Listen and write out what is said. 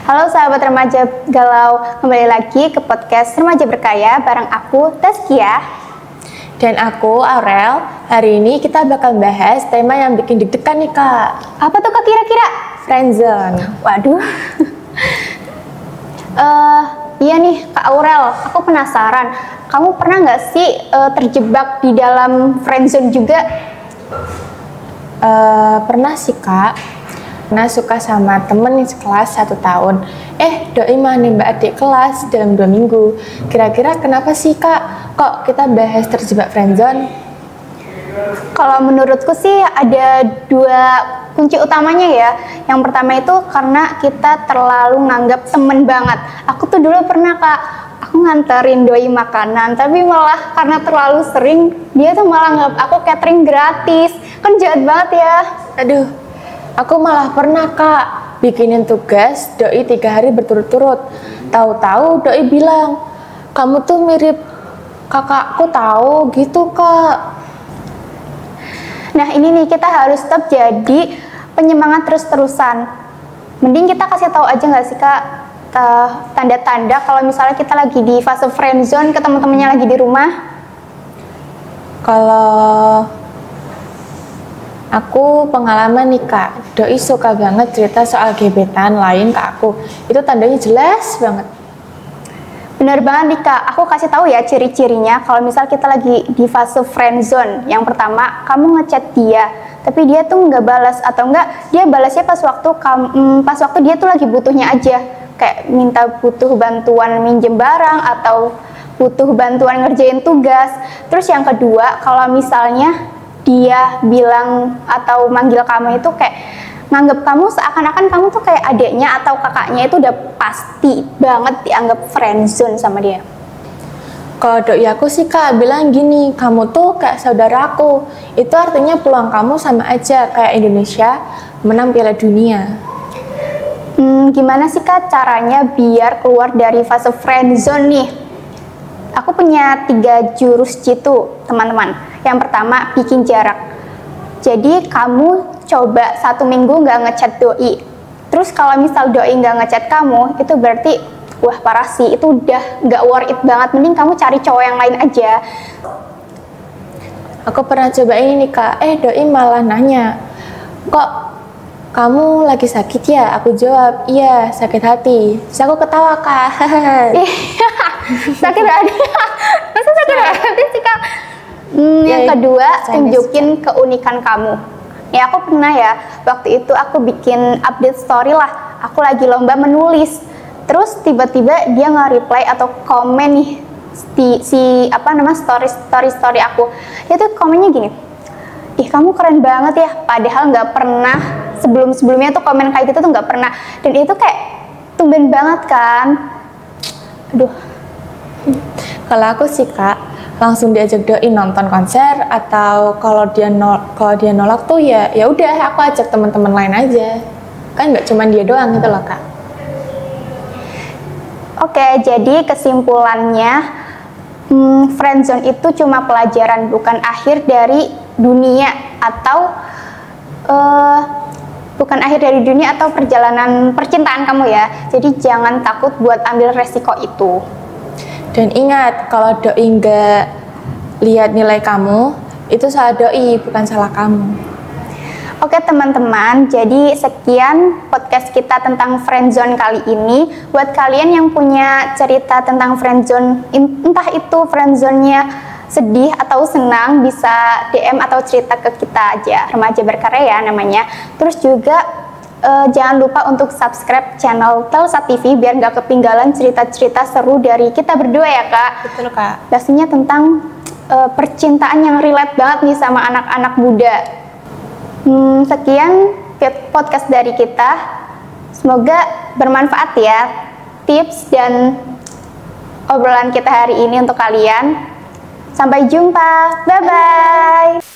Halo sahabat remaja galau, kembali lagi ke podcast Remaja Berkaya bareng aku Taskia dan aku Aurel. Hari ini kita bakal bahas tema yang bikin deg-degan nih Kak. Apa tuh Kak kira-kira? Friendzone. Waduh. Iya nih Kak Aurel, aku penasaran. Kamu pernah nggak sih terjebak di dalam friendzone juga? Pernah sih Kak. Pernah suka sama temen yang sekelas 1 tahun. Doi mah nembak adik kelas dalam 2 minggu. Kira-kira kenapa sih Kak? Kok kita bahas terjebak friendzone? Kalau menurutku sih ada 2 kunci utamanya ya. Yang pertama itu karena kita terlalu nganggap temen banget. Aku tuh dulu pernah Kak, aku nganterin doi makanan, tapi malah karena terlalu sering, dia tuh malah nganggap aku catering gratis. Kan jahat banget ya. Aduh, aku malah pernah Kak bikinin tugas doi 3 hari berturut-turut. Tahu-tahu doi bilang, kamu tuh mirip kakakku tahu gitu Kak. Nah ini nih kita harus tetap jadi penyemangat terus-terusan. Mending kita kasih tahu aja nggak sih Kak tanda-tanda kalau misalnya kita lagi di fase friendzone ke teman-temannya lagi di rumah. Kalau aku pengalaman nih Kak, doi suka banget cerita soal gebetan lain ke aku. Itu tandanya jelas banget. Bener banget nih Kak, aku kasih tahu ya ciri-cirinya kalau misal kita lagi di fase friendzone. Yang pertama, kamu ngechat dia, tapi dia tuh nggak balas, atau enggak dia balasnya pas waktu dia tuh lagi butuhnya aja, kayak minta butuh bantuan minjem barang atau butuh bantuan ngerjain tugas. Terus yang kedua, kalau misalnya dia bilang atau manggil kamu itu kayak nganggap kamu seakan-akan kamu tuh kayak adiknya atau kakaknya, itu udah pasti banget dianggap friendzone sama dia. Kalau doi aku sih Kak bilang gini, kamu tuh kayak saudaraku. Itu artinya peluang kamu sama aja kayak Indonesia menang Piala Dunia. Gimana sih Kak caranya biar keluar dari fase friendzone nih? Aku punya 3 jurus jitu teman-teman. Yang pertama, bikin jarak. Jadi kamu coba 1 minggu nggak ngechat doi. Terus kalau misal doi nggak ngechat kamu, itu berarti wah parah sih, itu udah nggak worth it banget. Mending kamu cari cowok yang lain aja. Aku pernah coba ini Kak, doi malah nanya, kok kamu lagi sakit ya? Aku jawab, iya sakit hati. Terus aku ketawa Kak. Sakit hati? Masa sakit hati sih Kak? Yang kedua, tunjukin keunikan kamu. Ya aku pernah ya, waktu itu aku bikin update story lah, aku lagi lomba menulis. Terus tiba-tiba dia nge-reply atau komen nih story aku. Itu komennya gini, ih kamu keren banget ya, padahal nggak pernah sebelumnya tuh komen kayak gitu tuh nggak pernah. Dan itu kayak tumben banget kan. Aduh. Kalau aku sih Kak, langsung diajak doi nonton konser, atau kalau dia nolak tuh ya udah aku ajak teman-teman lain aja. Kan nggak cuma dia doang gitu loh Kak. Oke, jadi kesimpulannya friendzone itu cuma pelajaran, bukan akhir dari dunia atau perjalanan percintaan kamu ya. Jadi jangan takut buat ambil resiko itu. Dan ingat, kalau doi nggak lihat nilai kamu, itu salah doi, bukan salah kamu. Oke teman-teman, jadi sekian podcast kita tentang friendzone kali ini. Buat kalian yang punya cerita tentang friendzone, entah itu friendzone-nya sedih atau senang, bisa DM atau cerita ke kita aja, Remaja Berkarya namanya. Terus juga jangan lupa untuk subscribe channel Telsat TV biar gak ketinggalan cerita-cerita seru dari kita berdua ya Kak. Betul Kak. Pastinya tentang percintaan yang relate banget nih sama anak-anak muda. Sekian podcast dari kita. Semoga bermanfaat ya tips dan obrolan kita hari ini untuk kalian. Sampai jumpa. Bye-bye.